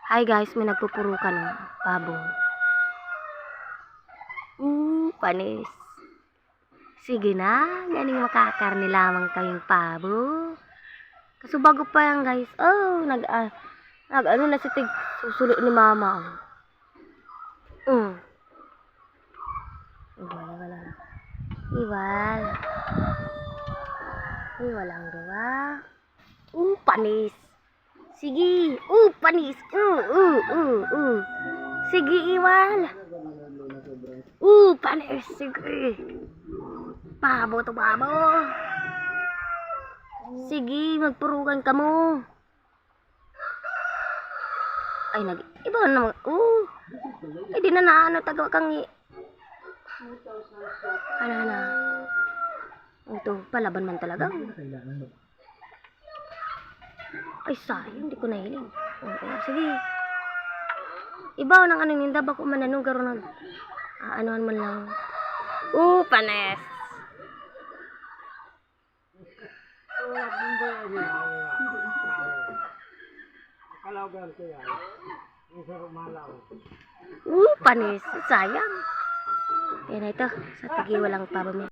Hi guys, may nagpupurukan ng pabo. Panis. Sige na, galing makakarni lamang kayong pabo. Kaso bago pa yan guys. Oh, ano na si tig susulo ni mama. Wala. Iwal. Walang gawa. Panis. Sige. Panis. Sige, Iwal. Panis. Sige. Pabo to pabo. Sige, magpurukan ka mo. Ay, iba naman. Di na naano tagawa kang Ano. Ito, palaban man talaga. Ay, sayang, hindi ko nahiling. Sige. Ibaw ng ano ninda ba ko mananong garo nag anuhan man lang. Panes. Panis, sayang. Kaya na ito, sa tagi walang pabami.